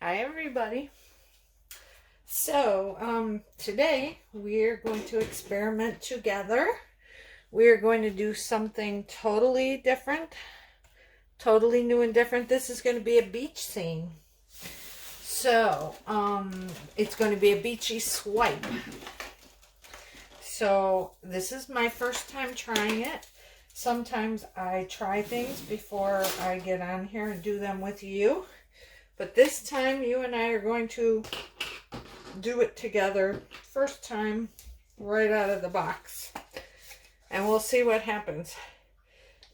Hi everybody. So today we're going to experiment together. We're going to do something totally different, totally new and different. This is going to be a beach scene. So it's going to be a beachy swipe. So this is my first time trying it. Sometimes I try things before I get on here and do them with you. But this time, you and I are going to do it together. First time, right out of the box. And we'll see what happens.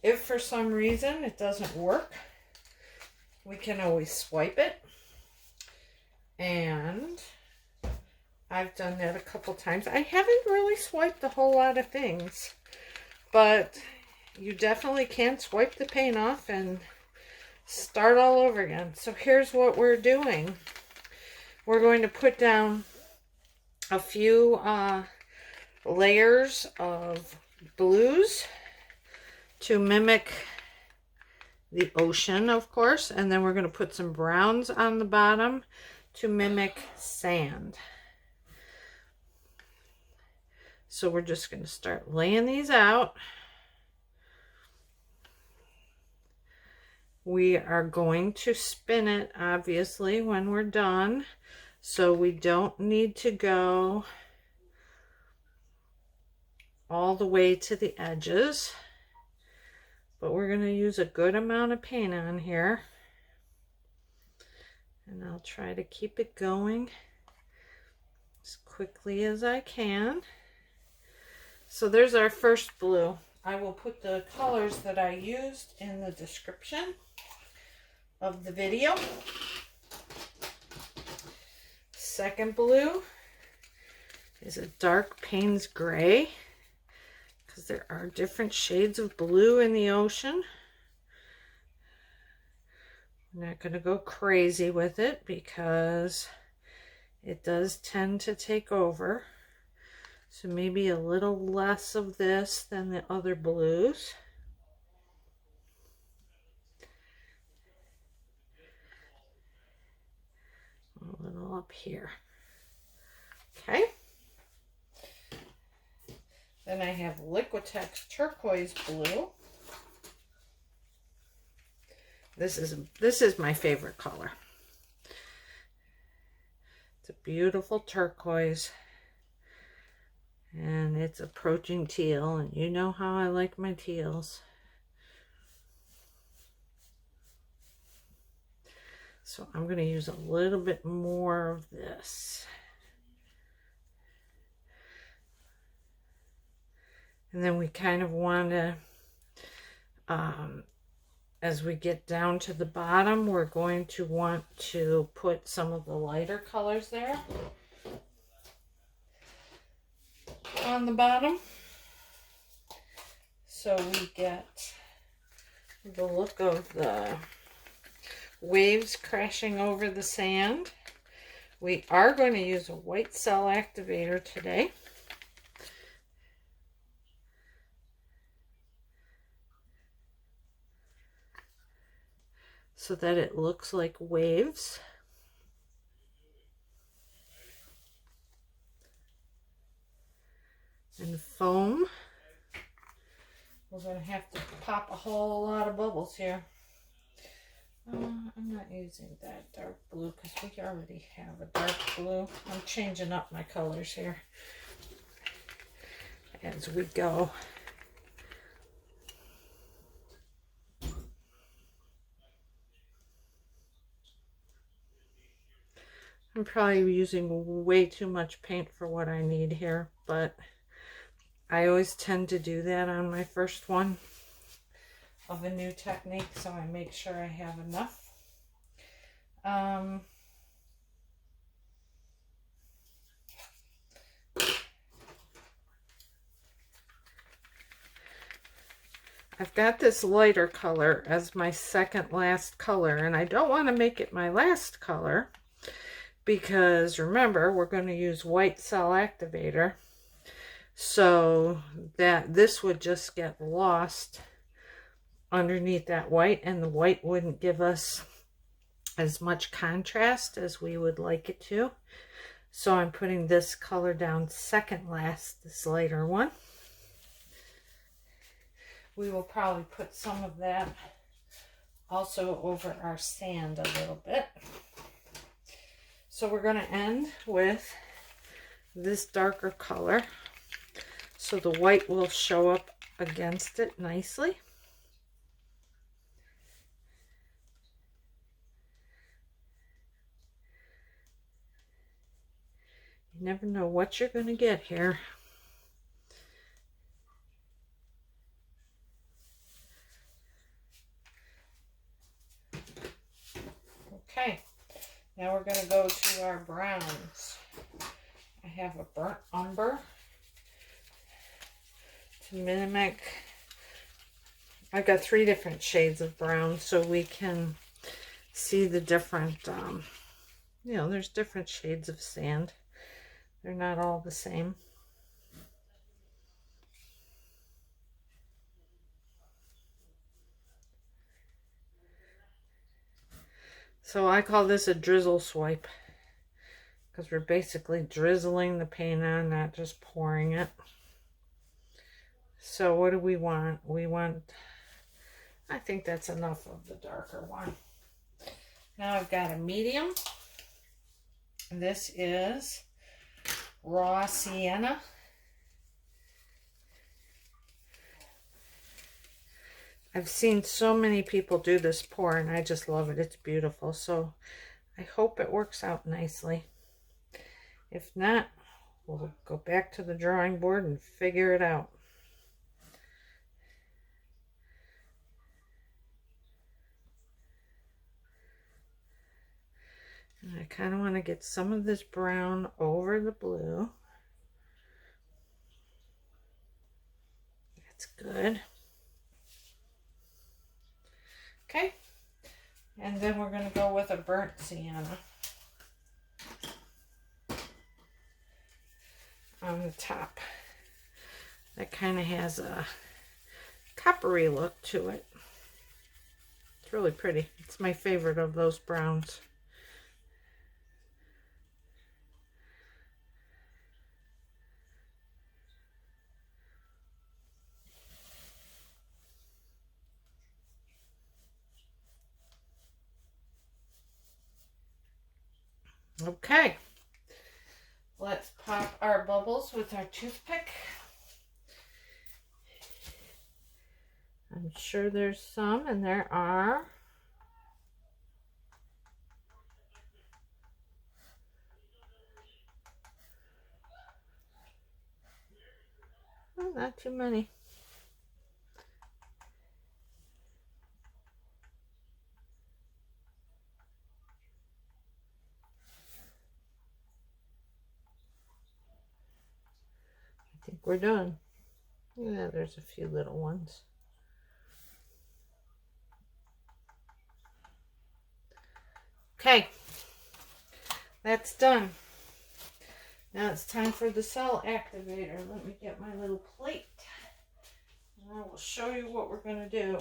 If for some reason it doesn't work, we can always swipe it. And I've done that a couple times. I haven't really swiped a whole lot of things. But you definitely can swipe the paint off and start all over again. So here's what we're doing. We're going to put down a few layers of blues to mimic the ocean, of course, and then we're going to put some browns on the bottom to mimic sand. So we're just going to start laying these out. We are going to spin it, obviously, when we're done. So we don't need to go all the way to the edges. But we're going to use a good amount of paint on here. And I'll try to keep it going as quickly as I can. So there's our first blue. I will put the colors that I used in the description of the video. Second blue is a dark Paynes gray, because there are different shades of blue in the ocean. I'm not going to go crazy with it because it does tend to take over. So maybe a little less of this than the other blues. A little up here. Okay. Then I have Liquitex Turquoise Blue. This is my favorite color. It's a beautiful turquoise. And it's approaching teal, and you know how I like my teals. So I'm going to use a little bit more of this. And then we kind of want to, as we get down to the bottom, we're going to want to put some of the lighter colors there on the bottom, so we get the look of the waves crashing over the sand. We are going to use a white cell activator today. So that it looks like waves. And foam. We're going to have to pop a whole lot of bubbles here. I'm not using that dark blue because we already have a dark blue. I'm changing up my colors here as we go. I'm probably using way too much paint for what I need here, but I always tend to do that on my first one of a new technique, so I make sure I have enough. I've got this lighter color as my second last color, and I don't want to make it my last color because remember, we're going to use white cell activator, so that this would just get lost underneath that white, and the white wouldn't give us as much contrast as we would like it to. So I'm putting this color down second last, this lighter one. We will probably put some of that also over our sand a little bit. So we're going to end with this darker color, so the white will show up against it nicely. You never know what you're going to get here. Okay, now we're going to go to our browns. I have a burnt umber to mimic. I've got 3 different shades of brown so we can see the different, you know, there's different shades of sand. They're not all the same. So I call this a drizzle swipe, because we're basically drizzling the paint on, not just pouring it. So what do we want? We want, I think that's enough of the darker one. Now I've got a medium. This is raw sienna. I've seen so many people do this pour and I just love it. It's beautiful. So I hope it works out nicely. If not, we'll go back to the drawing board and figure it out. And I kind of want to get some of this brown over the blue. That's good. Okay, and then we're going to go with a burnt sienna on the top. That kind of has a coppery look to it. It's really pretty. It's my favorite of those browns. Okay, let's pop our bubbles with our toothpick. I'm sure there's some, and there are. Oh, not too many. I think we're done. Yeah, there's a few little ones. Okay, that's done. Now it's time for the cell activator. Let me get my little plate and I will show you what we're going to do.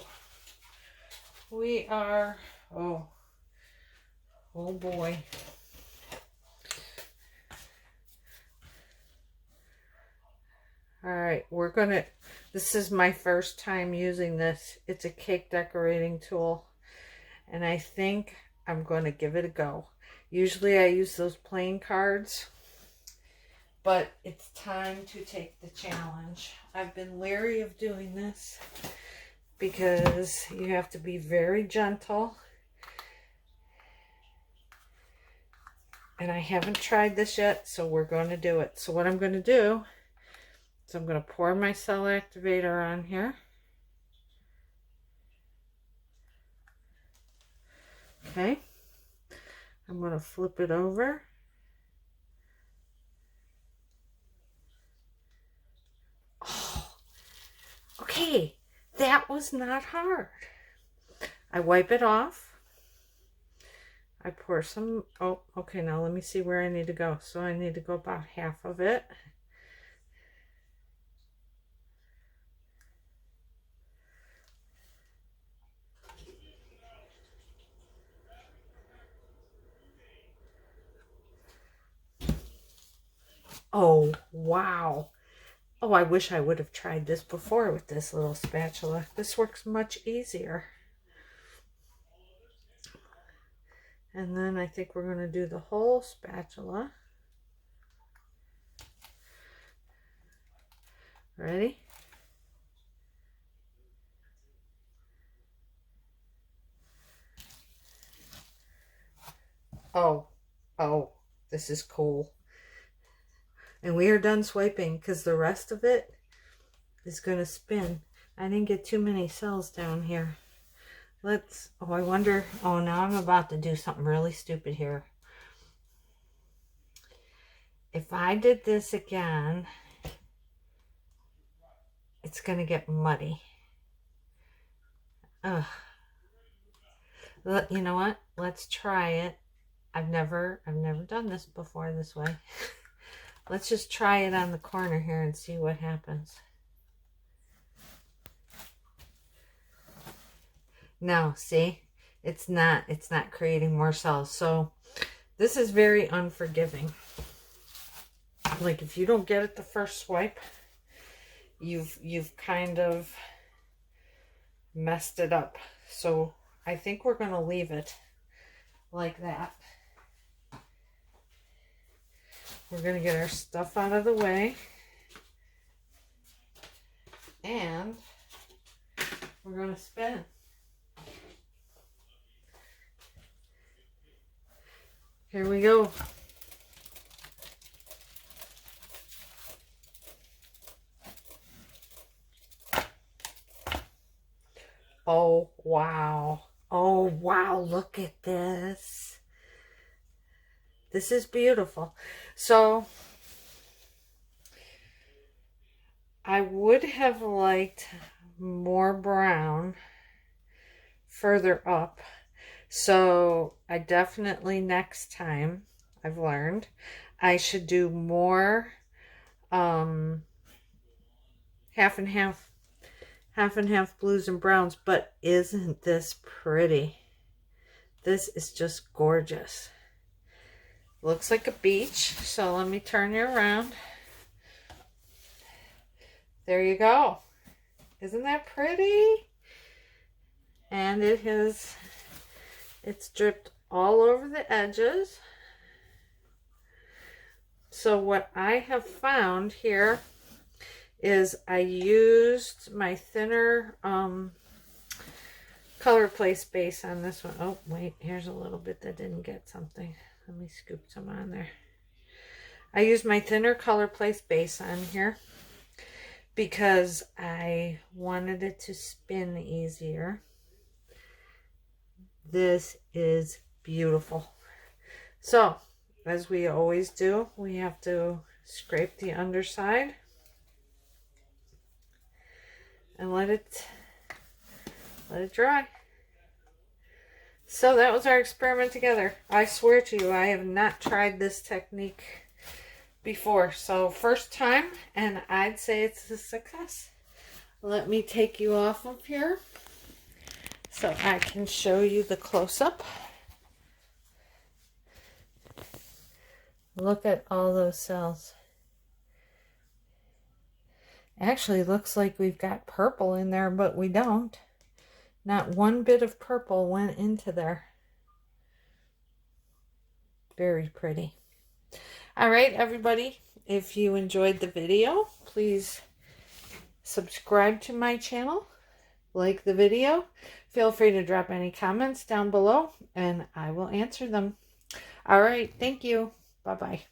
We are, oh boy. All right, we're going to, this is my first time using this. It's a cake decorating tool, and I think I'm going to give it a go. Usually I use those plain cards, but it's time to take the challenge. I've been leery of doing this because you have to be very gentle. And I haven't tried this yet, so we're going to do it. So what I'm going to do is I'm going to pour my cell activator on here. Okay. I'm going to flip it over. Oh, okay. That was not hard. I wipe it off. I pour some, oh, okay, now let me see where I need to go. So I need to go about half of it. Oh, wow. Oh, I wish I would have tried this before with this little spatula. This works much easier. And then I think we're going to do the whole spatula. Ready? Oh, this is cool. And we are done swiping because the rest of it is going to spin. I didn't get too many cells down here. Let's, oh, I wonder, oh, now I'm about to do something really stupid here. If I did this again, it's going to get muddy. Ugh. You know what? Let's try it. I've never done this before this way. Let's just try it on the corner here and see what happens. Now, see, it's not creating more cells. So this is very unforgiving. Like if you don't get it the first swipe, you've kind of messed it up. So I think we're going to leave it like that. We're going to get our stuff out of the way. And we're going to spin. Here we go. Oh, wow. Oh, wow. Look at this. This is beautiful. So I would have liked more brown further up. So I definitely next time, I've learned, I should do more half and half blues and browns. But isn't this pretty? This is just gorgeous. Looks like a beach. So let me turn you around. There you go. Isn't that pretty? And it's dripped all over the edges. So what I have found here is I used my thinner color place base on this one. Oh, wait, here's a little bit that didn't get something. Let me scoop some on there. I used my thinner color place base on here because I wanted it to spin easier. This is beautiful. So, as we always do, we have to scrape the underside and let it dry. So that was our experiment together. I swear to you, I have not tried this technique before. So first time, and I'd say it's a success. Let me take you off of here so I can show you the close-up. Look at all those cells. Actually, looks like we've got purple in there, but we don't. Not one bit of purple went into there. Very pretty. All right, everybody. If you enjoyed the video, please subscribe to my channel. Like the video. Feel free to drop any comments down below, and I will answer them. All right. Thank you. Bye-bye.